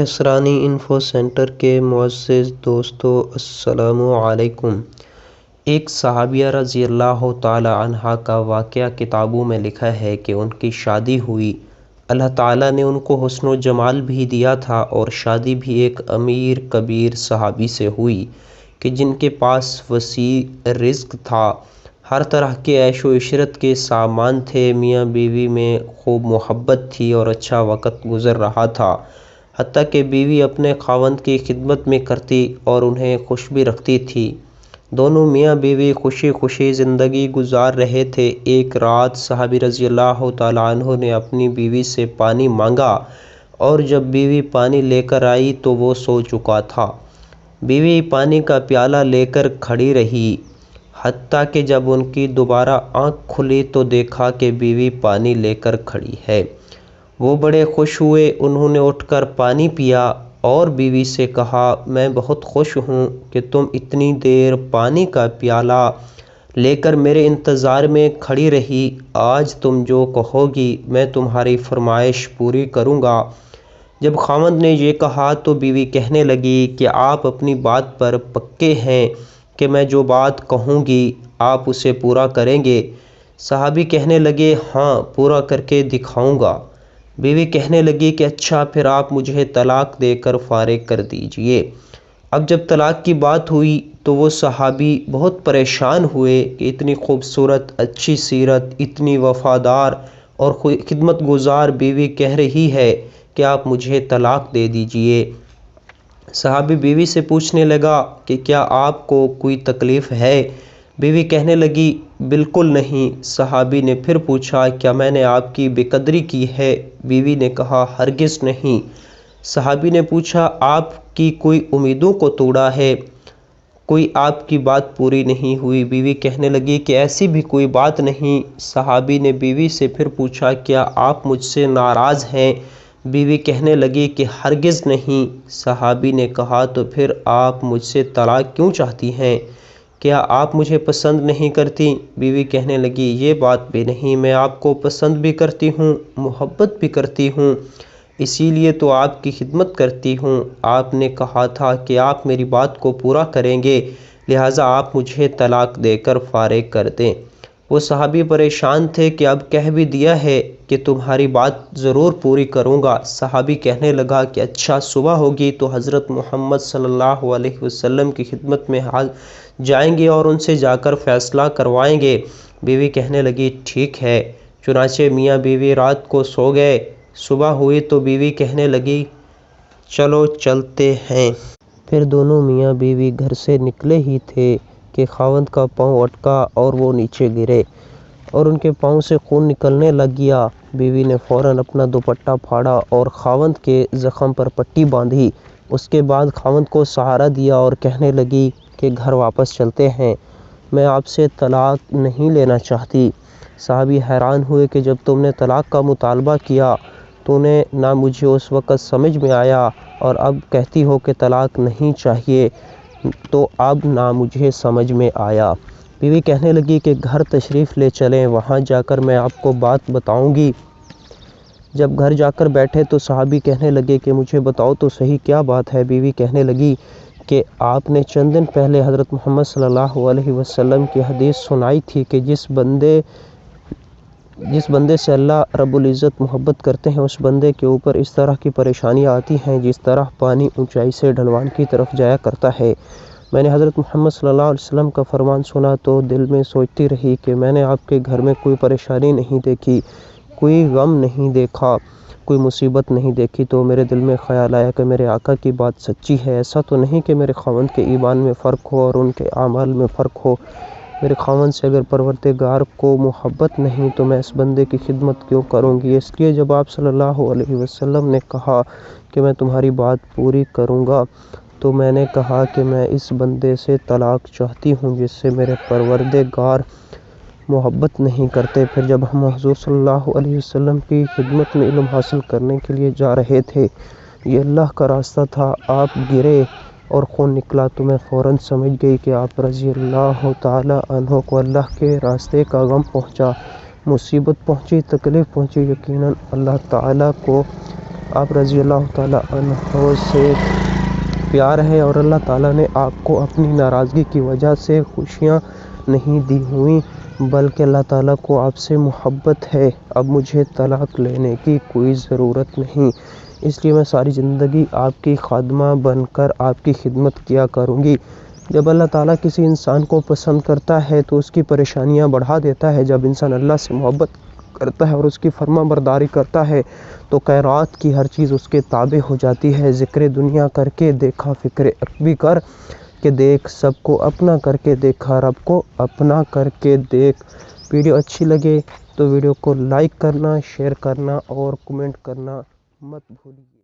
کھسرانی info centre کے معزز دوستو، السلام علیکم۔ ایک صحابیہ رضی اللہ تعالی عنہا کا واقعہ کتابوں میں لکھا ہے کہ ان کی شادی ہوئی۔ اللہ تعالیٰ نے ان کو حسن و جمال بھی دیا تھا اور شادی بھی ایک امیر کبیر صحابی سے ہوئی کہ جن کے پاس وسیع رزق تھا، ہر طرح کے عیش و عشرت کے سامان تھے، میاں بیوی میں خوب محبت تھی اور اچھا وقت گزر رہا تھا، حتیٰ کہ بیوی اپنے خاوند کی خدمت میں کرتی اور انہیں خوش بھی رکھتی تھی۔ دونوں میاں بیوی خوشی خوشی زندگی گزار رہے تھے۔ ایک رات صحابی رضی اللہ تعالیٰ عنہ نے اپنی بیوی سے پانی مانگا اور جب بیوی پانی لے کر آئی تو وہ سو چکا تھا۔ بیوی پانی کا پیالہ لے کر کھڑی رہی، حتیٰ کہ جب ان کی دوبارہ آنکھ کھلی تو دیکھا کہ بیوی پانی لے کر کھڑی ہے۔ وہ بڑے خوش ہوئے، انہوں نے اٹھ کر پانی پیا اور بیوی سے کہا، میں بہت خوش ہوں کہ تم اتنی دیر پانی کا پیالہ لے کر میرے انتظار میں کھڑی رہی، آج تم جو کہو گی میں تمہاری فرمائش پوری کروں گا۔ جب خاوند نے یہ کہا تو بیوی کہنے لگی کہ آپ اپنی بات پر پکے ہیں کہ میں جو بات کہوں گی آپ اسے پورا کریں گے؟ صحابی کہنے لگے، ہاں، پورا کر کے دکھاؤں گا۔ بیوی کہنے لگی کہ اچھا، پھر آپ مجھے طلاق دے کر فارغ کر دیجئے۔ اب جب طلاق کی بات ہوئی تو وہ صحابی بہت پریشان ہوئے کہ اتنی خوبصورت، اچھی سیرت، اتنی وفادار اور خدمت گزار بیوی کہہ رہی ہے کہ آپ مجھے طلاق دے دیجئے۔ صحابی بیوی سے پوچھنے لگا کہ کیا آپ کو کوئی تکلیف ہے؟ بیوی کہنے لگی، بالکل نہیں۔ صحابی نے پھر پوچھا، کیا میں نے آپ کی بے قدری کی ہے؟ بیوی نے کہا، ہرگز نہیں۔ صحابی نے پوچھا، آپ کی کوئی امیدوں کو توڑا ہے؟ کوئی آپ کی بات پوری نہیں ہوئی؟ بیوی کہنے لگی کہ ایسی بھی کوئی بات نہیں۔ صحابی نے بیوی سے پھر پوچھا، کیا آپ مجھ سے ناراض ہیں؟ بیوی کہنے لگی کہ ہرگز نہیں۔ صحابی نے کہا، تو پھر آپ مجھ سے طلاق کیوں چاہتی ہیں؟ کیا آپ مجھے پسند نہیں کرتی؟ بیوی کہنے لگی، یہ بات بھی نہیں، میں آپ کو پسند بھی کرتی ہوں، محبت بھی کرتی ہوں، اسی لیے تو آپ کی خدمت کرتی ہوں۔ آپ نے کہا تھا کہ آپ میری بات کو پورا کریں گے، لہٰذا آپ مجھے طلاق دے کر فارغ کر دیں۔ وہ صحابی پریشان تھے کہ اب کہہ بھی دیا ہے کہ تمہاری بات ضرور پوری کروں گا۔ صحابی کہنے لگا کہ اچھا، صبح ہوگی تو حضرت محمد صلی اللہ علیہ وسلم کی خدمت میں جائیں گے اور ان سے جا کر فیصلہ کروائیں گے۔ بیوی کہنے لگی، ٹھیک ہے۔ چنانچہ میاں بیوی رات کو سو گئے۔ صبح ہوئی تو بیوی کہنے لگی، چلو چلتے ہیں۔ پھر دونوں میاں بیوی گھر سے نکلے ہی تھے کہ خاوند کا پاؤں اٹکا اور وہ نیچے گرے اور ان کے پاؤں سے خون نکلنے لگ گیا۔ بیوی نے فوراً اپنا دوپٹہ پھاڑا اور خاوند کے زخم پر پٹی باندھی۔ اس کے بعد خاوند کو سہارا دیا اور کہنے لگی کہ گھر واپس چلتے ہیں، میں آپ سے طلاق نہیں لینا چاہتی۔ صحابی حیران ہوئے کہ جب تم نے طلاق کا مطالبہ کیا تو نے نہ مجھے اس وقت سمجھ میں آیا اور اب کہتی ہو کہ طلاق نہیں چاہیے تو اب نہ مجھے سمجھ میں آیا۔ بیوی کہنے لگی کہ گھر تشریف لے چلیں، وہاں جا کر میں آپ کو بات بتاؤں گی۔ جب گھر جا کر بیٹھے تو صحابی کہنے لگے کہ مجھے بتاؤ تو صحیح کیا بات ہے؟ بیوی کہنے لگی کہ آپ نے چند دن پہلے حضرت محمد صلی اللہ علیہ وسلم کی حدیث سنائی تھی کہ جس بندے سے اللہ رب العزت محبت کرتے ہیں اس بندے کے اوپر اس طرح کی پریشانیاں آتی ہیں جس طرح پانی اونچائی سے ڈھلوان کی طرف جایا کرتا ہے۔ میں نے حضرت محمد صلی اللہ علیہ وسلم کا فرمان سنا تو دل میں سوچتی رہی کہ میں نے آپ کے گھر میں کوئی پریشانی نہیں دیکھی، کوئی غم نہیں دیکھا، کوئی مصیبت نہیں دیکھی، تو میرے دل میں خیال آیا کہ میرے آقا کی بات سچی ہے۔ ایسا تو نہیں کہ میرے خاوند کے ایمان میں فرق ہو اور ان کے اعمال میں فرق ہو۔ میرے خاوند سے اگر پروردگار کو محبت نہیں تو میں اس بندے کی خدمت کیوں کروں گی؟ اس لیے جب آپ صلی اللہ علیہ وسلم نے کہا کہ میں تمہاری بات پوری کروں گا تو میں نے کہا کہ میں اس بندے سے طلاق چاہتی ہوں جس سے میرے پروردگار محبت نہیں کرتے۔ پھر جب ہم حضور صلی اللہ علیہ وسلم کی خدمت میں علم حاصل کرنے کے لیے جا رہے تھے، یہ اللہ کا راستہ تھا، آپ گرے اور خون نکلا تو میں فوراً سمجھ گئی کہ آپ رضی اللہ تعالی عنہ کو اللہ کے راستے کا غم پہنچا، مصیبت پہنچی، تکلیف پہنچی۔ یقیناً اللہ تعالیٰ کو آپ رضی اللہ تعالیٰ عنہ سے پیار ہے اور اللہ تعالیٰ نے آپ کو اپنی ناراضگی کی وجہ سے خوشیاں نہیں دی ہوئیں، بلکہ اللہ تعالیٰ کو آپ سے محبت ہے۔ اب مجھے طلاق لینے کی کوئی ضرورت نہیں، اس لیے میں ساری زندگی آپ کی خادمہ بن کر آپ کی خدمت کیا کروں گی۔ جب اللہ تعالیٰ کسی انسان کو پسند کرتا ہے تو اس کی پریشانیاں بڑھا دیتا ہے۔ جب انسان اللہ سے محبت کرتا ہے اور اس کی فرما برداری کرتا ہے تو خیرات کی ہر چیز اس کے تابع ہو جاتی ہے۔ ذکر دنیا کر کے دیکھا فکر عقبی کر کے دیکھ، سب کو اپنا کر کے دیکھا رب کو اپنا کر کے دیکھ۔ ویڈیو اچھی لگے تو ویڈیو کو لائک کرنا، شیئر کرنا اور کمنٹ کرنا مت بھولیے۔